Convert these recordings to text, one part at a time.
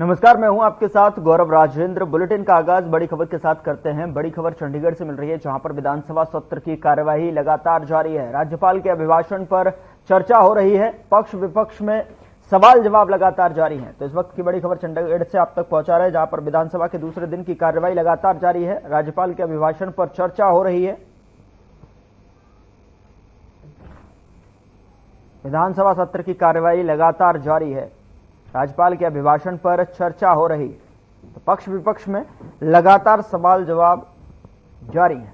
नमस्कार, मैं हूं आपके साथ गौरव राजेंद्र। बुलेटिन का आगाज बड़ी खबर के साथ करते हैं। बड़ी खबर चंडीगढ़ से मिल रही है, जहां पर विधानसभा सत्र की कार्यवाही लगातार जारी है। राज्यपाल के अभिभाषण पर चर्चा हो रही है, पक्ष विपक्ष में सवाल जवाब लगातार जारी है। तो इस वक्त की बड़ी खबर चंडीगढ़ से आप तक पहुंचा रहे हैं, जहां पर विधानसभा के दूसरे दिन की कार्यवाही लगातार जारी है। राज्यपाल के अभिभाषण पर चर्चा हो रही है। विधानसभा सत्र की कार्यवाही लगातार जारी है, राज्यपाल के अभिभाषण पर चर्चा हो रही है। तो पक्ष विपक्ष में लगातार सवाल जवाब जारी है।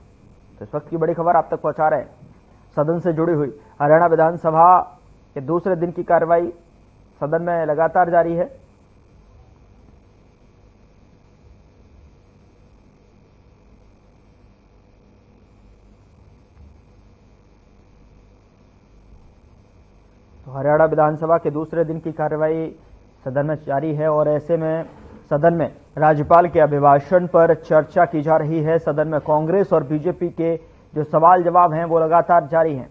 तो इस वक्त की बड़ी खबर आप तक पहुंचा रहे हैं। सदन से जुड़ी हुई हरियाणा विधानसभा के दूसरे दिन की कार्रवाई सदन में लगातार जारी है। तो हरियाणा विधानसभा के दूसरे दिन की कार्रवाई सदन में जारी है और ऐसे में सदन में राज्यपाल के अभिभाषण पर चर्चा की जा रही है। सदन में कांग्रेस और बीजेपी के जो सवाल जवाब हैं वो लगातार जारी हैं।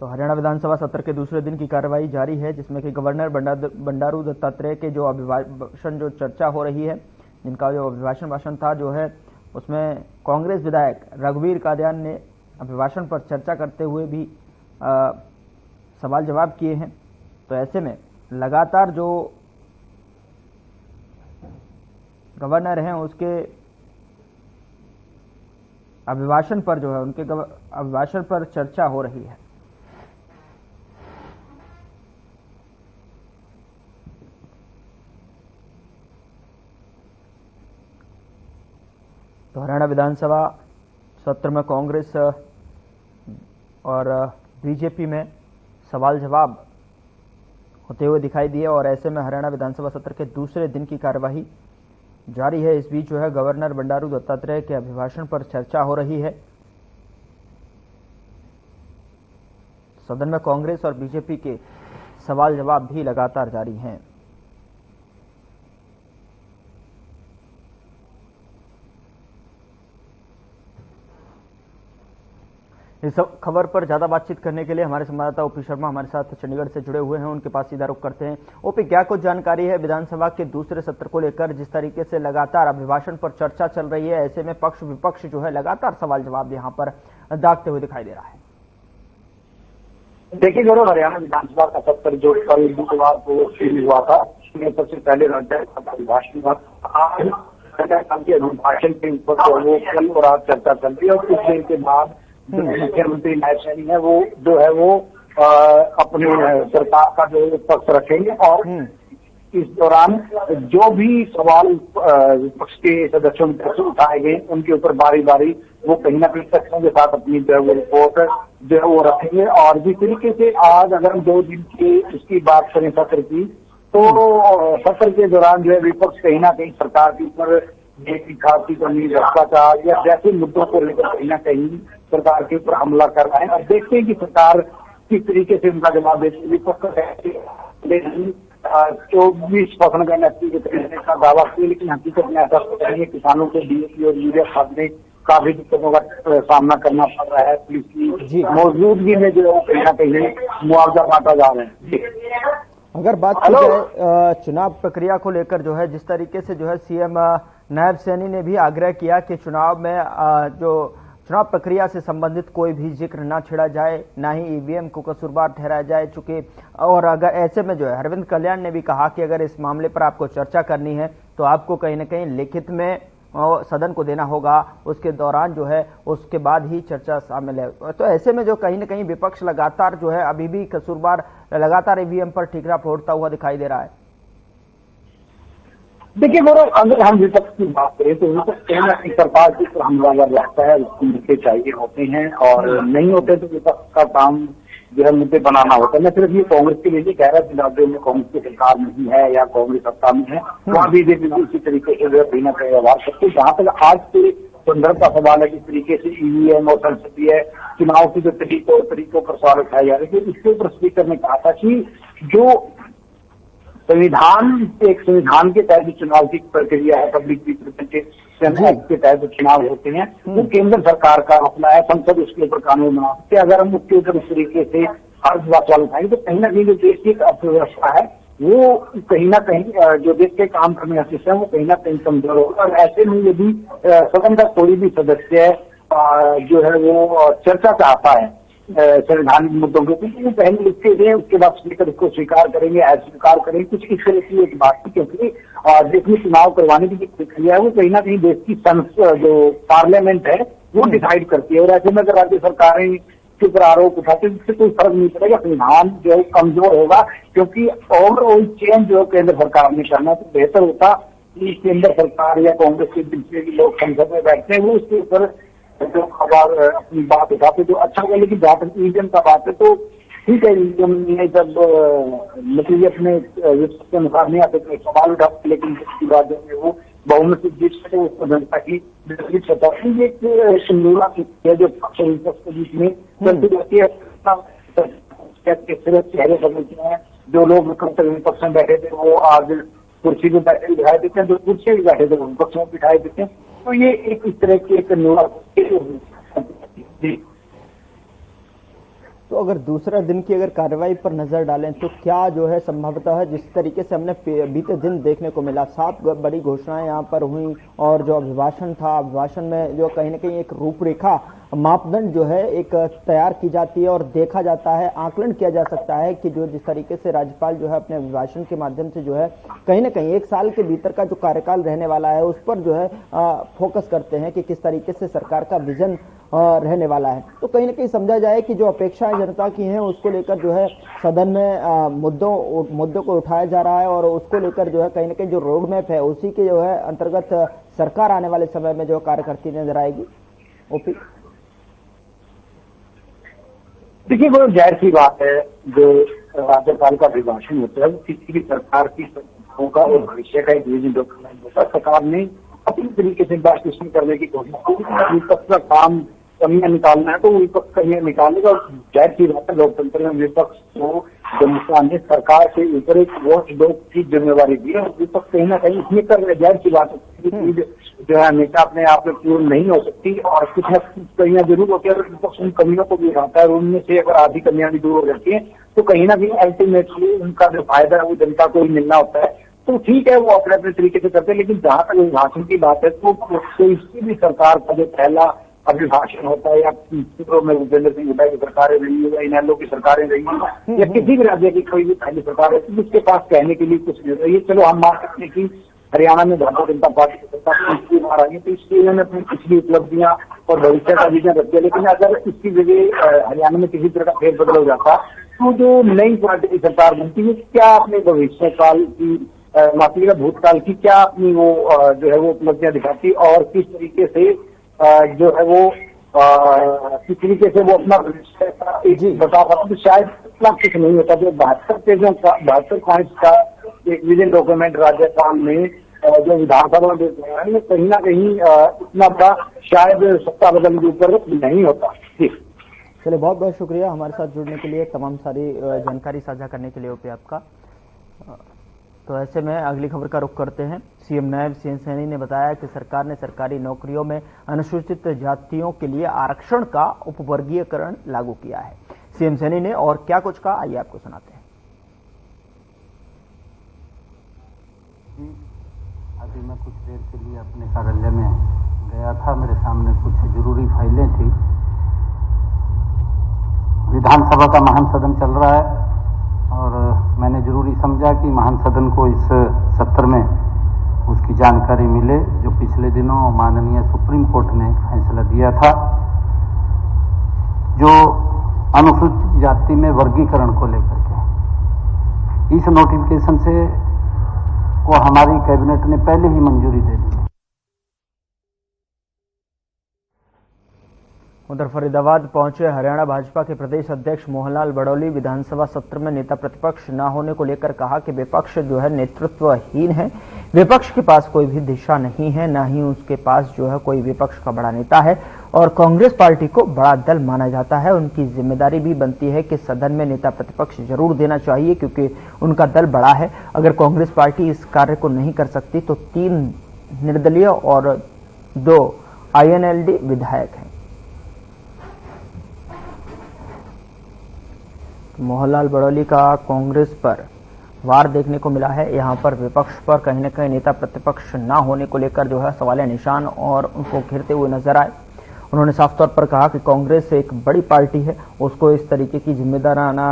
तो हरियाणा विधानसभा सत्र के दूसरे दिन की कार्रवाई जारी है, जिसमें कि गवर्नर बंडारू दत्तात्रेय के जो अभिभाषण जो चर्चा हो रही है, जिनका जो अभिभाषण भाषण था जो है, उसमें कांग्रेस विधायक रघुवीर कादियान ने अभिभाषण पर चर्चा करते हुए भी सवाल जवाब किए हैं। तो ऐसे में लगातार जो गवर्नर हैं उसके अभिभाषण पर जो है, उनके अभिभाषण पर चर्चा हो रही है। तो हरियाणा विधानसभा सत्र में कांग्रेस और बीजेपी में सवाल जवाब होते हुए दिखाई दिए और ऐसे में हरियाणा विधानसभा सत्र के दूसरे दिन की कार्यवाही जारी है। इस बीच जो है गवर्नर बंडारू दत्तात्रेय के अभिभाषण पर चर्चा हो रही है। सदन में कांग्रेस और बीजेपी के सवाल जवाब भी लगातार जारी हैं। इस खबर पर ज्यादा बातचीत करने के लिए हमारे संवाददाता ओपी शर्मा हमारे साथ चंडीगढ़ से जुड़े हुए हैं। उनके पास सीधा रुख करते हैं। ओपी, क्या कुछ जानकारी है विधानसभा के दूसरे सत्र को लेकर? जिस तरीके से लगातार अभिभाषण पर चर्चा चल रही है, ऐसे में पक्ष विपक्ष जो है लगातार सवाल जवाब यहाँ पर दागते हुए दिखाई दे रहा है। देखिए गौरव, हरियाणा विधानसभा का सत्र जो कल बुधवार को शुरू हुआ था, उसमें सबसे पहले राज्यपाल का अभिभाषण हुआ। आज राज्यपाल के अभिभाषण के ऊपर वो कल और आज चर्चा चल रही है और कुछ देर के बाद मुख्यमंत्री नायब सैनी है वो जो है वो अपनी सरकार का जो पक्ष रखेंगे और इस दौरान जो भी सवाल विपक्ष के सदस्यों की तरफ से उठाए गए उनके ऊपर बारी बारी वो कहीं ना कहीं तथ्यों के साथ अपनी जो है वो रिपोर्ट जो है वो रखेंगे। और जिस तरीके से आज अगर हम 2 दिन की इसकी बात करें सत्र की, तो सत्र के दौरान जो है विपक्ष कहीं ना कहीं सरकार के ऊपर खासी कमी, भ्रष्टाचार या जैसे मुद्दों को लेकर कहीं ना कहीं सरकार के ऊपर हमला कर रहा है। अब देखते हैं कि सरकार किस तरीके से उनका जवाब देती है। विपक्ष 24 फसल का नकदी का दावा किया, लेकिन हकीकत में ऐसा नहीं है। किसानों को डीएपी और यूरिया खाद में काफी दिक्कतों का सामना करना पड़ रहा है। पुलिस की मौजूदगी में जो है कहीं ना कहीं मुआवजा बांटा जा रहा है। अगर बात की जाए चुनाव प्रक्रिया को लेकर जो है, जिस तरीके से जो है सीएम नायब सैनी ने भी आग्रह किया कि चुनाव में जो चुनाव प्रक्रिया से संबंधित कोई भी जिक्र ना छेड़ा जाए, ना ही ईवीएम को कसूरवार ठहराया जाए। चूंकि और अगर ऐसे में जो है अरविंद कल्याण ने भी कहा कि अगर इस मामले पर आपको चर्चा करनी है तो आपको कहीं ना कहीं लिखित में सदन को देना होगा, उसके दौरान जो है उसके बाद ही चर्चा शामिल है। तो ऐसे में जो कहीं ना कहीं विपक्ष लगातार जो है अभी भी कसूरवार लगातार ईवीएम पर ठीकरा फोड़ता हुआ दिखाई दे रहा है। देखिए गौरव, अगर हम विपक्ष की बात करें तो विपक्ष कहीं ना कहीं सरकार के ऊपर हमलावर रहता है। उसको मुद्दे चाहिए होते हैं और नहीं होते तो विपक्ष का काम जो है मुद्दे बनाना होता है। मैं सिर्फ ये कांग्रेस के लिए नहीं कह रहा कि राज्य में कांग्रेस की सरकार नहीं है या कांग्रेस सत्ता में है, वहाँ बीजेपी भी इसी तरीके से जो है कहीं ना कहीं व्यवहार करती है। जहाँ तक आज के संदर्भ का सवाल है, किस तरीके से ईवीएम और संसदीय चुनाव की जो तरीकों पर सवाल उठाया जा रहा है, इसके ऊपर स्पीकर ने कहा था कि जो एक संविधान के तहत चुनाव की प्रक्रिया है, पब्लिक रिप्रेजेंटेशन एक्ट के तहत चुनाव होते हैं, वो केंद्र सरकार का अपना है, संसद उसके ऊपर कानून बना सकते हैं। अगर हम उसके ऊपर इस तरीके से भारत वाले उठाएंगे तो कहीं ना कहीं जो देश की अर्थव्यवस्था है वो कहीं ना कहीं जो देश के काम करने का सिस्टम है वो कहीं ना कहीं कमजोर होगा। और ऐसे में यदि सदन का कोई भी सदस्य जो है वो चर्चा चाहता है संवैधानिक मुद्दों के, क्योंकि वो पहले लिखते थे, उसके बाद स्पीकर उसको स्वीकार करेंगे, अस्वीकार करेंगे, कुछ इस तरह की एक बात थी। क्योंकि देश में चुनाव करवाने की जो प्रक्रिया है वो कहीं ना कहीं देश की जो पार्लियामेंट है वो डिसाइड करती है। और ऐसे में अगर राज्य सरकारें के ऊपर आरोप उठाते हैं, इससे कोई फर्क नहीं पड़ेगा, संविधान जो है कमजोर होगा। क्योंकि ओवरऑल चेंज जो केंद्र सरकार ने करना तो बेहतर होता कि केंद्र सरकार या कांग्रेस के जितने भी लोग संसद में बैठते हैं वो उसके ऊपर जो खबर अपनी बात उठाते तो अच्छा होगा। लेकिन जहां तक ईवीएम का बात है तो ठीक है, ईवीएम में जब नतीजे अपने के अनुसार नहीं आते तो सवाल उठाते, लेकिन जिसकी बात है वो बहुमत से जीत सके उसको जनता की जीत सकता है। ये एक सिंदूरा है जो पक्ष विपक्ष के बीच में चलती रहती है। सिर्फ चेहरे बदलते हैं, जो लोग विपक्ष में बैठे थे वो आज कुर्सी पे बैठे दिखाई देते हैं, जो कुर्सी भी बैठे थे वो विपक्ष में बिठाई देते हैं। तो ये एक इस तरह की एक तो अगर दूसरा दिन की अगर कार्रवाई पर नजर डालें तो क्या जो है संभवतः जिस तरीके से हमने बीते दिन देखने को मिला, 7 बड़ी घोषणाएं यहाँ पर हुई और जो अभिभाषण था, अभिभाषण में जो कहीं ना कहीं एक रूपरेखा मापदंड जो है एक तैयार की जाती है और देखा जाता है, आकलन किया जा सकता है कि जो जिस तरीके से राज्यपाल जो है अपने अभिभाषण के माध्यम से जो है कहीं ना कहीं 1 साल के भीतर का जो कार्यकाल रहने वाला है उस पर जो है फोकस करते हैं कि किस तरीके से सरकार का विजन रहने वाला है। तो कहीं ना कहीं समझा जाए कि जो अपेक्षाएं जनता की हैं उसको लेकर जो है सदन में मुद्दों को उठाया जा रहा है और उसको लेकर जो है कहीं ना कहीं जो रोड मैप है उसी के जो है अंतर्गत सरकार आने वाले समय में जो कार्य करती नजर आएगी। ओपी, देखिए वो जाहिर सी बात है, जो राज्यपाल का अभिभाषण होता है वो किसी भी सरकार की होगा और भविष्य का एक विजन डॉक्यूमेंट होता है। सरकार ने अपनी तरीके से इन्वेस्टिगेशन करने की कोशिश की, विपक्ष का काम कमियां निकालना है तो विपक्ष कमियां निकालेगा। और जाहिर सी बात है, लोकतंत्र में विपक्ष को हिंदुस्तान ने सरकार के ऊपर एक वॉच डॉग की जिम्मेवारी दी है और विपक्ष कहीं ना कहीं इसमें कर रहे। जाहिर सी बात है, चीज जो है हमेशा अपने आप में पूर्ण नहीं हो सकती और कुछ न कुछ कमियां जरूर होती है। अगर विपक्ष उन कमियों को भी उठाता है और उनमें से अगर आधी कमियां भी दूर हो जाती है तो कहीं ना कहीं अल्टीमेटली उनका जो फायदा है वो जनता को ही मिलना होता है। तो ठीक है, वो अपने अपने तरीके से करते हैं। लेकिन जहां तक अभिभाषण की बात है तो किसी भी सरकार का जो पहला अभिभाषण होता है या सूत्रों में भूपेंद्र सिंह हुड्डा की सरकारें रही है या इनेलो की सरकारें रही है या किसी भी राज्य की कोई भी पहली सरकार है तो उसके पास कहने के लिए कुछ नहीं रही है। चलो हम मान सकते हैं कि हरियाणा में भारतीय जनता पार्टी की सरकार पिछली बार आई है तो इसलिए उन्होंने अपनी पिछली उपलब्धियां और भविष्य का विजन रख दिया। लेकिन अगर इसकी जगह हरियाणा में किसी तरह का फेरबदल हो जाता तो जो नई पार्टी की सरकार बनती है क्या अपने भविष्य काल की माफी का भूतकाल की क्या अपनी वो जो है वो उपलब्धियां दिखाती और किस तरीके से जो है वो किस तरीके से वो अपना भविष्य बता पाता। तो शायद इतना कुछ नहीं होता। जो 72 पॉइंट का एक विजन डॉक्यूमेंट राज्यपाल ने जो विधानसभा में है कहीं ना कहीं इतना बड़ा शायद सत्ता बदल के ऊपर नहीं होता। चलिए, बहुत बहुत शुक्रिया हमारे साथ जुड़ने के लिए, तमाम सारी जानकारी साझा करने के लिए ओपी आपका। तो ऐसे में अगली खबर का रुख करते हैं। सीएम नायब सिंह सैनी ने बताया कि सरकार ने सरकारी नौकरियों में अनुसूचित जातियों के लिए आरक्षण का उपवर्गीयकरण लागू किया है। सीएम सैनी ने और क्या कुछ कहा, आइए आपको सुनाते हैं। अभी मैं कुछ देर के लिए अपने कार्यालय में गया था, मेरे सामने कुछ जरूरी फाइलें थी। विधानसभा का महान सदन चल रहा है और मैंने जरूरी समझा कि महान सदन को इस सत्र में उसकी जानकारी मिले जो पिछले दिनों माननीय सुप्रीम कोर्ट ने फैसला दिया था जो अनुसूचित जाति में वर्गीकरण को लेकर के। इस नोटिफिकेशन से को हमारी कैबिनेट ने पहले ही मंजूरी दे दी। उधर फरीदाबाद पहुंचे हरियाणा भाजपा के प्रदेश अध्यक्ष मोहनलाल बड़ौली विधानसभा सत्र में नेता प्रतिपक्ष न होने को लेकर कहा कि विपक्ष जो है नेतृत्वहीन है, विपक्ष के पास कोई भी दिशा नहीं है, न ही उसके पास जो है कोई विपक्ष का बड़ा नेता है और कांग्रेस पार्टी को बड़ा दल माना जाता है। उनकी जिम्मेदारी भी बनती है कि सदन में नेता प्रतिपक्ष जरूर देना चाहिए क्योंकि उनका दल बड़ा है। अगर कांग्रेस पार्टी इस कार्य को नहीं कर सकती तो 3 निर्दलीय और 2 INLD विधायक हैं। मोहनलाल बड़ौली का कांग्रेस पर वार देखने को मिला है। यहां पर विपक्ष पर कहीं न कहीं नेता प्रतिपक्ष न होने को लेकर जो है सवालिया निशान और उनको घेरते हुए नजर आए। उन्होंने साफ तौर पर कहा कि कांग्रेस एक बड़ी पार्टी है, उसको इस तरीके की जिम्मेदाराना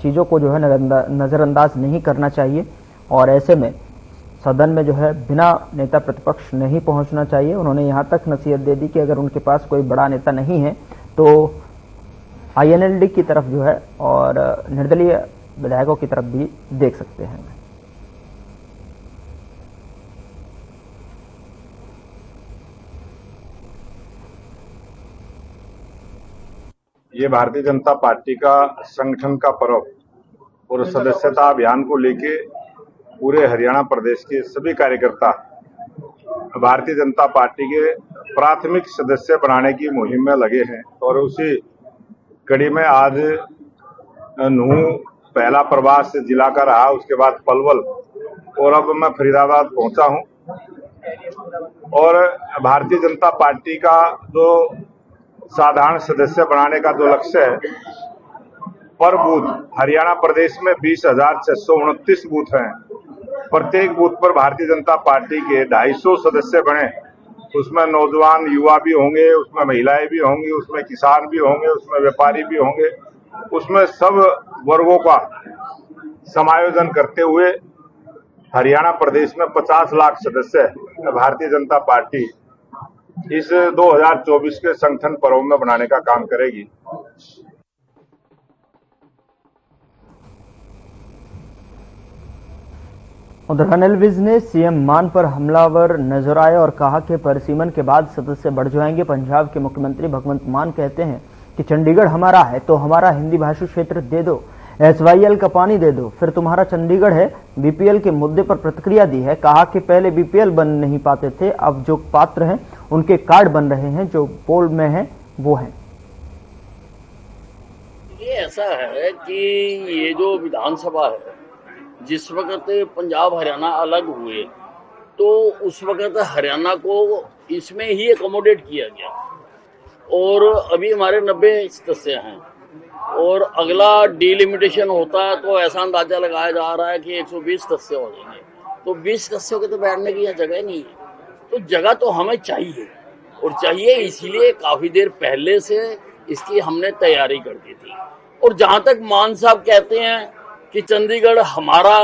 चीजों को जो है नजरअंदाज नहीं करना चाहिए और ऐसे में सदन में जो है बिना नेता प्रतिपक्ष नहीं पहुंचना चाहिए। उन्होंने यहां तक नसीहत दे दी कि अगर उनके पास कोई बड़ा नेता नहीं है तो INLD की तरफ जो है और निर्दलीय विधायकों की तरफ भी देख सकते हैं। ये भारतीय जनता पार्टी का संगठन का पर्व और सदस्यता अभियान को लेके पूरे हरियाणा प्रदेश के सभी कार्यकर्ता भारतीय जनता पार्टी के प्राथमिक सदस्य बनाने की मुहिम में लगे हैं और उसी कड़ी में आज नूह पहला प्रवास जिला का रहा, उसके बाद पलवल और अब मैं फरीदाबाद पहुंचा हूं। और भारतीय जनता पार्टी का जो साधारण सदस्य बनाने का जो लक्ष्य है, पर बूथ हरियाणा प्रदेश में 20,629 बूथ हैं। प्रत्येक बूथ पर भारतीय जनता पार्टी के 250 सदस्य बने। उसमें नौजवान युवा भी होंगे, उसमें महिलाएं भी होंगी, उसमें किसान भी होंगे, उसमें व्यापारी भी होंगे, उसमें सब वर्गों का समायोजन करते हुए हरियाणा प्रदेश में 50 लाख सदस्य भारतीय जनता पार्टी इस 2024 के संगठन पर्व में बनाने का काम करेगी। उधर अनिल विज ने सीएम मान पर हमलावर नजर आए और कहा कि परिसीमन के बाद सदस्य बढ़ जाएंगे। पंजाब के मुख्यमंत्री भगवंत मान कहते हैं कि चंडीगढ़ हमारा है तो हमारा हिंदी भाषी क्षेत्र दे दो, SYL का पानी दे दो, फिर तुम्हारा चंडीगढ़ है। BPL के मुद्दे पर प्रतिक्रिया दी है, कहा कि पहले BPL बन नहीं पाते थे, अब जो पात्र हैं उनके कार्ड बन रहे हैं, जो पोल में है वो है। ये ऐसा है कि ये जो विधानसभा है, जिस वक्त पंजाब हरियाणा अलग हुए तो उस वक्त हरियाणा को इसमें ही एकोमोडेट किया गया और अभी हमारे 90 सदस्य हैं और अगला डिलिमिटेशन होता है तो ऐसा अंदाजा लगाया जा रहा है कि 120 सदस्य हो जाएंगे। तो 20 सदस्यों के तो बैठने की यहाँ जगह नहीं है, तो जगह तो हमें चाहिए और चाहिए इसीलिए काफी देर पहले से इसकी हमने तैयारी कर दी थी। और जहां तक मान साहब कहते हैं कि चंडीगढ़ हमारा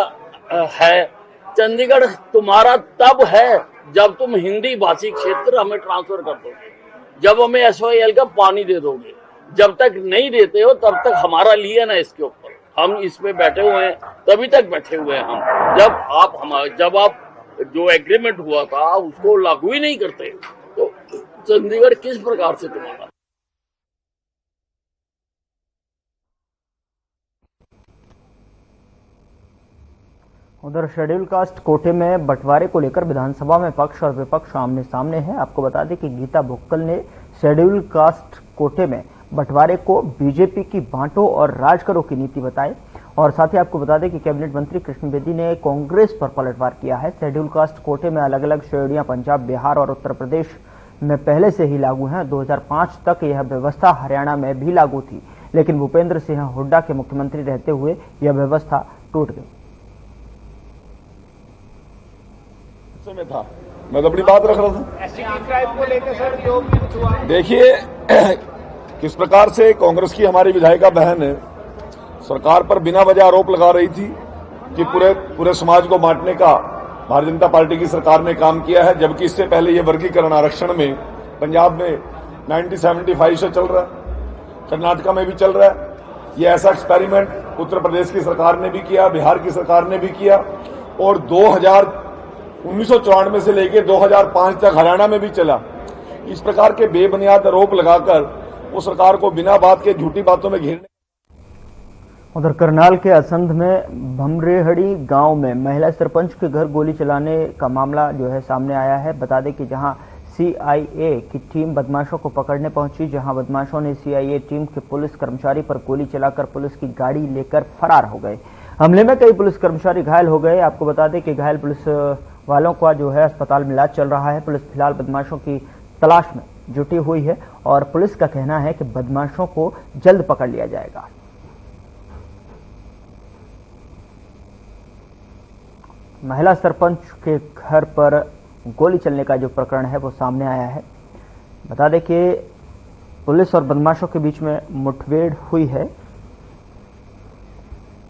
है, चंडीगढ़ तुम्हारा तब है जब तुम हिंदी भाषी क्षेत्र हमें ट्रांसफर कर दोगे, जब हमें SYL का पानी दे दोगे। जब तक नहीं देते हो तब तक हमारा लिया ना इसके ऊपर, हम इसमें बैठे हुए हैं, तभी तक बैठे हुए हैं हम। जब आप जो एग्रीमेंट हुआ था उसको लागू ही नहीं करते तो चंडीगढ़ किस प्रकार से तुम्हारा। उधर शेड्यूल कास्ट कोटे में बंटवारे को लेकर विधानसभा में पक्ष और विपक्ष आमने सामने है। आपको बता दें कि गीता भुक्कल ने शेड्यूल कास्ट कोटे में बंटवारे को बीजेपी की बांटो और राज करो की नीति बताई और साथ ही आपको बता दें कि कैबिनेट मंत्री कृष्ण बेदी ने कांग्रेस पर पलटवार किया है। शेड्यूल कास्ट कोटे में अलग अलग श्रेणियां पंजाब, बिहार और उत्तर प्रदेश में पहले से ही लागू हैं। 2005 तक यह व्यवस्था हरियाणा में भी लागू थी, लेकिन भूपेंद्र सिंह हुड्डा के मुख्यमंत्री रहते हुए यह व्यवस्था टूट गई। में था मैं तो अपनी बात रख रहा था। देखिए किस प्रकार से कांग्रेस की हमारी विधायिका बहन सरकार पर बिना वजह आरोप लगा रही थी कि पूरे समाज को बांटने का भारतीय जनता पार्टी की सरकार ने काम किया है, जबकि इससे पहले ये वर्गीकरण आरक्षण में पंजाब में 1975 से चल रहा है, कर्नाटका में भी चल रहा है। ये ऐसा एक्सपेरिमेंट उत्तर प्रदेश की सरकार ने भी किया, बिहार की सरकार ने भी किया और 1994 से लेकर 2005 तक हरियाणा में भी चला। इस प्रकार के बेबुनियाद आरोप लगाकर वो सरकार को बिना बात के झूठी बातों में घेरने। उधर करनाल के असंध में भमरेहड़ी गांव में महिला सरपंच के घर गोली चलाने का मामला जो है सामने आया है। बता दें कि जहां CIA की टीम बदमाशों को पकड़ने पहुंची, जहां बदमाशों ने CIA टीम के पुलिस कर्मचारी पर गोली चलाकर पुलिस की गाड़ी लेकर फरार हो गए। हमले में कई पुलिस कर्मचारी घायल हो गए। आपको बता दें कि घायल पुलिस वालों का जो है अस्पताल में इलाज चल रहा है। पुलिस फिलहाल बदमाशों की तलाश में जुटी हुई है और पुलिस का कहना है कि बदमाशों को जल्द पकड़ लिया जाएगा। महिला सरपंच के घर पर गोली चलने का जो प्रकरण है वो सामने आया है। बता दें कि पुलिस और बदमाशों के बीच में मुठभेड़ हुई है,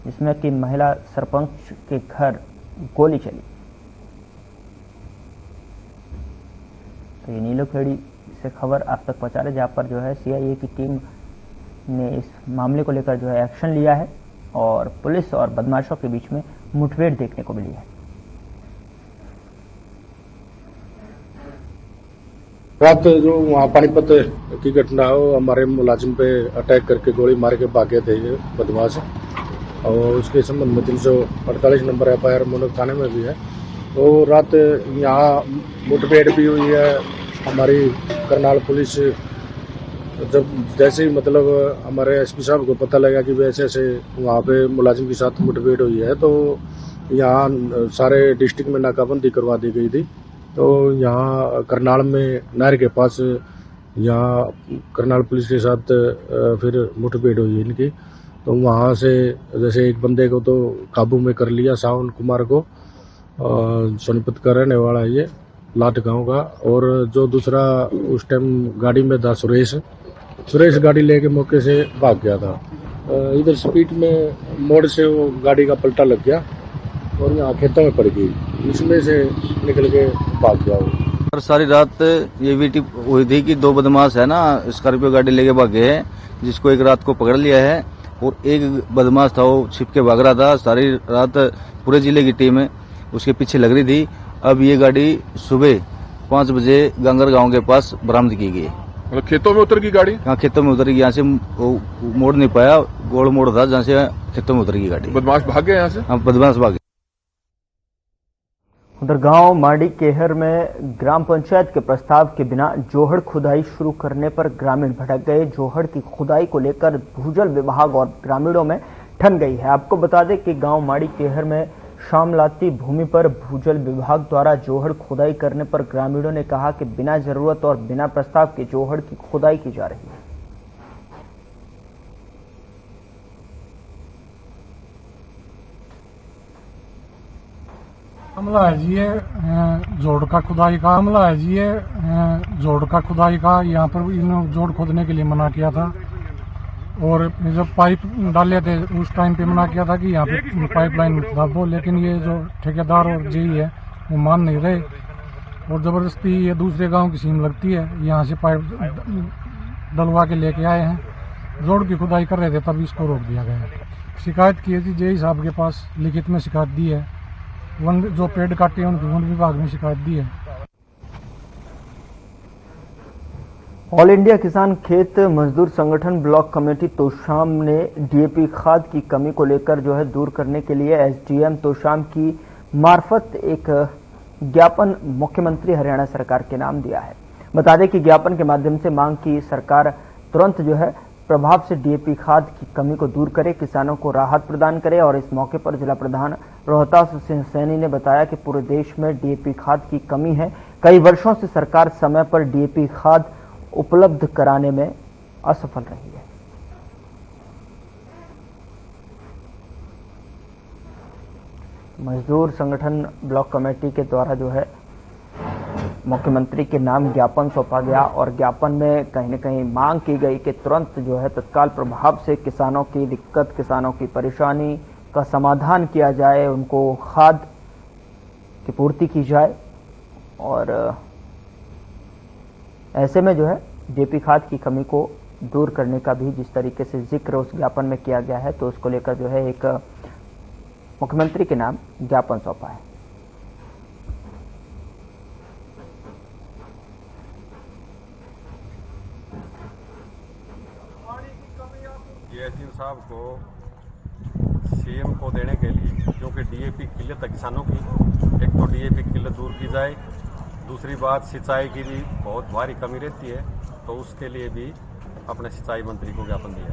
जिसमें कि महिला सरपंच के घर गोली चली। तो ये नीलोखेड़ी से खबर आप तक पहुंचा रहे, जहां पर जो है सीआईए की टीम ने इस मामले को लेकर जो है एक्शन लिया है और पुलिस और बदमाशों के बीच में मुठभेड़ देखने को मिली है। रात जो वहाँ पानीपत की घटना हो, हमारे मुलाजिम पे अटैक करके गोली मार के भागे थे ये बदमाश, और उसके संबंध में 348 नंबर एफआईआर मुनक थाने में भी है। तो रात यहाँ मुठभेड़ भी हुई है। हमारी करनाल पुलिस जब जैसे ही मतलब हमारे एसपी साहब को पता लगा कि वैसे ऐसे वहाँ पे मुलाजिम के साथ मुठभेड़ हुई है, तो यहाँ सारे डिस्ट्रिक्ट में नाकाबंदी करवा दी गई थी। तो यहाँ करनाल में नहर के पास यहाँ करनाल पुलिस के साथ फिर मुठभेड़ हुई इनकी। तो वहाँ से जैसे एक बंदे को तो काबू में कर लिया, सावन कुमार को, सोनीपत का रहने वाला है ये, लाट गांव का। और जो दूसरा उस टाइम गाड़ी में था सुरेश गाड़ी लेके मौके से भाग गया था। इधर स्पीड में मोड़ से वो गाड़ी का पलटा लग गया और यहाँ खेतों में पड़ गई, इसमें से निकल के भाग गया वो। और सारी रात ये वीटी हुई थी कि दो बदमाश है ना स्कॉर्पियो गाड़ी लेके भागे हैं, जिसको एक रात को पकड़ लिया है और एक बदमाश था वो छिप के भाग रहा था। सारी रात पूरे जिले की टीम उसके पीछे लग रही थी। अब ये गाड़ी सुबह 5 बजे गंगर गांव के पास बरामद की गई। मतलब खेतों में उतर गई गाड़ी? हाँ, खेतों में उतर गई। यहाँ से मोड़ नहीं पाया, गोल मोड़ था जहाँ से खेतों में उतर गई गाड़ी। बदमाश भाग गए यहाँ से? हाँ, बदमाश भाग गए। उधर गांव माड़ी केहर में ग्राम पंचायत के प्रस्ताव के बिना जोहड़ खुदाई शुरू करने पर ग्रामीण भड़क गए। जोहड़ की खुदाई को लेकर भूजल विभाग और ग्रामीणों में ठन गई है। आपको बता दें कि गांव माड़ी केहर में शामलाती भूमि पर भूजल विभाग द्वारा जोहड़ खुदाई करने पर ग्रामीणों ने कहा कि बिना जरूरत और बिना प्रस्ताव के जोहड़ की खुदाई की जा रही है। मामला है जी ये जोड़ का खुदाई का मामला है जी ये जोड़ का खुदाई का। यहाँ पर इन जोड़ खोदने के लिए मना किया था और जब पाइप डाले थे उस टाइम पे मना किया था कि यहाँ पे पाइपलाइन दबो, लेकिन ये जो ठेकेदार और जेई है वो मान नहीं रहे और ज़बरदस्ती ये दूसरे गांव की सीम लगती है, यहाँ से पाइप डलवा के लेके आए हैं। जोड़ की खुदाई कर रहे थे तब इसको रोक दिया गया। शिकायत की थी जेई साहब के पास, लिखित में शिकायत दी है। वन जो पेड़ काटे हैं उनकी वन विभाग में शिकायत दी है। ऑल इंडिया किसान खेत मजदूर संगठन ब्लॉक कमेटी तोशाम ने डीएपी खाद की कमी को लेकर जो है दूर करने के लिए एसडीएम तोशाम की मार्फत एक ज्ञापन मुख्यमंत्री हरियाणा सरकार के नाम दिया है। बता दें कि ज्ञापन के माध्यम से मांग की सरकार तुरंत जो है प्रभाव से डीएपी खाद की कमी को दूर करे, किसानों को राहत प्रदान करे। और इस मौके पर जिला प्रधान रोहतास सिंह सैनी ने बताया कि पूरे देश में डीएपी खाद की कमी है। कई वर्षों से सरकार समय पर डीएपी खाद उपलब्ध कराने में असफल रही है। मजदूर संगठन ब्लॉक कमेटी के द्वारा जो है मुख्यमंत्री के नाम ज्ञापन सौंपा गया और ज्ञापन में कहीं न कहीं मांग की गई कि तुरंत जो है तत्काल प्रभाव से किसानों की दिक्कत, किसानों की परेशानी का समाधान किया जाए, उनको खाद की पूर्ति की जाए। और ऐसे में जो है डीएपी खाद की कमी को दूर करने का भी जिस तरीके से जिक्र उस ज्ञापन में किया गया है, तो उसको लेकर जो है एक मुख्यमंत्री के नाम ज्ञापन सौंपा है। एसडीएम साहब को सीएम को देने के लिए, क्योंकि डीएपी किल्लत है किसानों की, एक तो डीएपी किल्लत दूर की जाए, दूसरी बात सिंचाई की भी बहुत भारी कमी रहती है, तो उसके लिए भी अपने सिंचाई मंत्री को ज्ञापन दिया।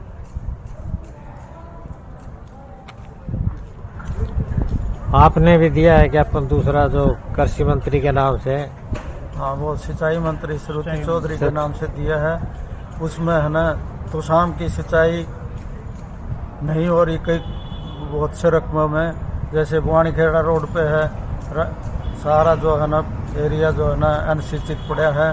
आपने भी दिया है ज्ञापन दूसरा जो कृषि मंत्री के नाम से? हाँ, वो सिंचाई मंत्री श्रुति चौधरी के नाम से दिया है। उसमें है ना तोशाम की सिंचाई नहीं हो रही कई बहुत से रकमों में, जैसे बुआनी खेड़ा रोड पे है सारा जो है ना एरिया जो है ना अनसिंचित पड़ा है।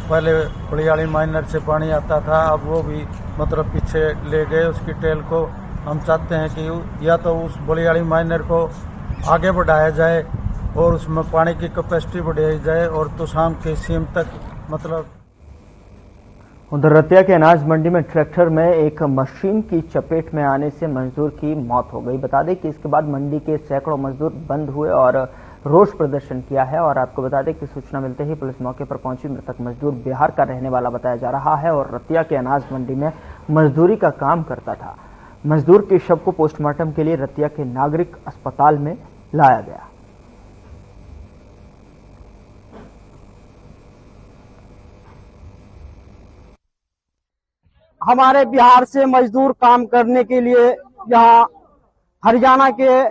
पहले बलियाड़ी माइनर से पानी आता था, अब वो भी मतलब पीछे ले गए उसकी टेल को। हम चाहते हैं कि या तो उस बलियाड़ी माइनर को आगे बढ़ाया जाए और उसमें पानी की कैपेसिटी बढ़ाई जाए और तोशाम के सीम तक मतलब। उधर रतिया के अनाज मंडी में ट्रैक्टर में एक मशीन की चपेट में आने से मजदूर की मौत हो गई। बता दें कि इसके बाद मंडी के सैकड़ों मजदूर बंद हुए और रोष प्रदर्शन किया है। और आपको बता दें कि सूचना मिलते ही पुलिस मौके पर पहुंची। मृतक मजदूर बिहार का रहने वाला बताया जा रहा है और रतिया के अनाज मंडी में मजदूरी का काम करता था। मजदूर के शव को पोस्टमार्टम के लिए रतिया के नागरिक अस्पताल में लाया गया। हमारे बिहार से मजदूर काम करने के लिए यहाँ हरियाणा के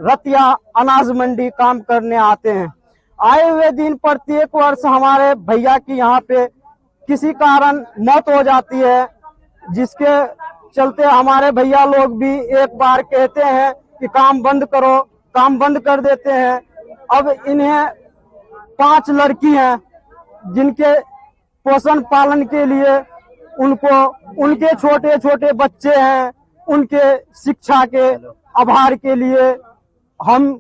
रतिया अनाज मंडी काम करने आते हैं। आए हुए दिन प्रत्येक वर्ष हमारे भैया की यहाँ पे किसी कारण मौत हो जाती है, जिसके चलते हमारे भैया लोग भी एक बार कहते हैं कि काम बंद करो, काम बंद कर देते हैं। अब इन्हें 5 लड़की हैं जिनके पोषण पालन के लिए उनको उनके छोटे छोटे बच्चे हैं, उनके शिक्षा के आभार के लिए हम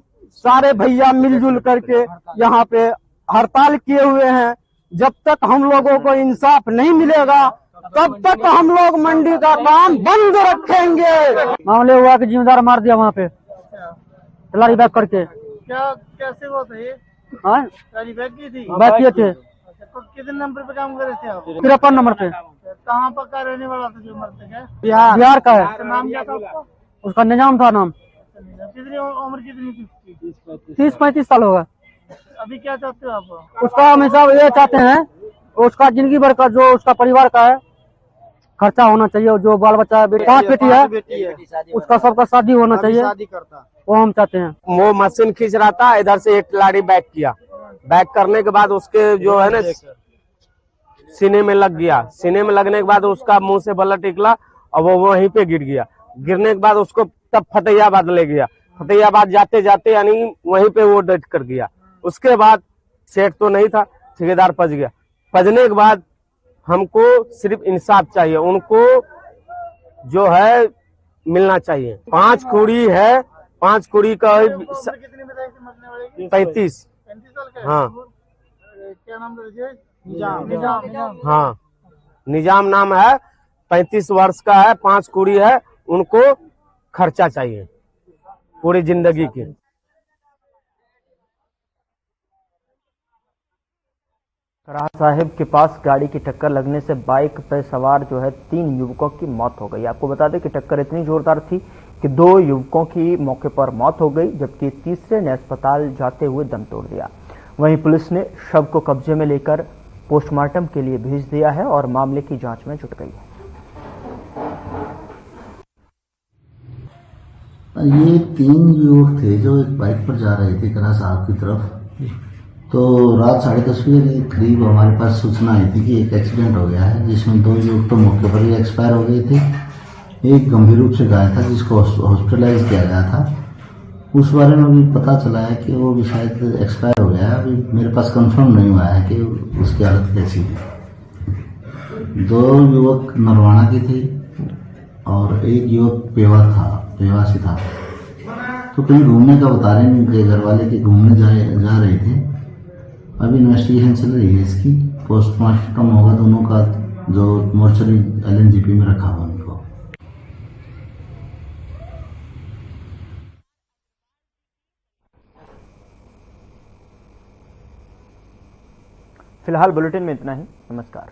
सारे भैया मिलजुल करके यहाँ पे हड़ताल किए हुए हैं। जब तक हम लोगों को इंसाफ नहीं मिलेगा तब तक हम लोग मंडी का काम बंद रखेंगे। मामले हुआ कि जिम्मेदार मार दिया वहाँ पे लारी बैग करके। क्या कैसे हुआ था ये? लारी बैग की थी? बैग किए थे। तो कितने नंबर पे काम कर रहे थे आप? 53 नंबर पे। कहाँ पर का रहने वाला था जो मरते है? बिहार का है। नाम क्या था उसका? उसका निजाम था नाम। कितनी उम्र कितनी थी? 30-35 साल होगा। अभी क्या चाहते हो आप? उसका हमेशा ये चाहते हैं उसका जिंदगी भर का जो उसका परिवार का है खर्चा होना चाहिए। जो बाल बच्चा है 5 बेटी है उसका सबका शादी होना चाहिए, वो हम चाहते हैं। वो मशीन खींच रहा था, इधर से एक लाड़ी बैक किया। बैक करने के बाद उसके जो है ना सीने में लग गया। सीने में लगने के बाद उसका मुंह से ब्लड निकला और वो वहीं पे गिर गया। गिरने के बाद उसको तब फतेहाबाद ले गया। फतेहाबाद जाते जाते यानी वहीं पे वो डेथ कर गया। उसके बाद सेठ तो नहीं था, ठेकेदार पच गया। पचने के बाद हमको सिर्फ इंसाफ चाहिए, उनको जो है मिलना चाहिए। 5 कुड़ी है, 5 कुड़ी का 35। हाँ क्या नाम है? निजाम। हाँ निजाम नाम है, 35 वर्ष का है, 5 कुड़ी है। उनको खर्चा चाहिए पूरी जिंदगी के। कराह साहिब के पास गाड़ी की टक्कर लगने से बाइक पर सवार जो है 3 युवकों की मौत हो गई। आपको बता दें कि टक्कर इतनी जोरदार थी कि 2 युवकों की मौके पर मौत हो गई, जबकि तीसरे ने अस्पताल जाते हुए दम तोड़ दिया। वहीं पुलिस ने शव को कब्जे में लेकर पोस्टमार्टम के लिए भेज दिया है और मामले की जांच में जुट गई है। ये 3 युवक थे जो एक बाइक पर जा रहे थे कराह साहिब की तरफ। तो रात 10:30 बजे के करीब हमारे पास सूचना आई थी कि एक एक्सीडेंट हो गया है, जिसमें 2 युवक तो मौके पर ही एक्सपायर हो गए थे। एक गंभीर रूप से घायल था जिसको हॉस्पिटलाइज किया गया था। उस बारे में भी पता चला है कि वो भी शायद एक्सपायर हो गया है। अभी मेरे पास कंफर्म नहीं हुआ है कि उसकी हालत कैसी है। 2 युवक नरवाना की थे और एक युवक पेवासी था। तो कहीं घूमने का बता रहे हैं उनके घर वाले कि घूमने जा रहे थे। अभी इन्वेस्टिगेशन चल रही है इसकी। पोस्टमार्टम होगा दोनों का, जो मोर्चरी LNGP में रखा हुआ उनको। फिलहाल बुलेटिन में इतना ही। नमस्कार।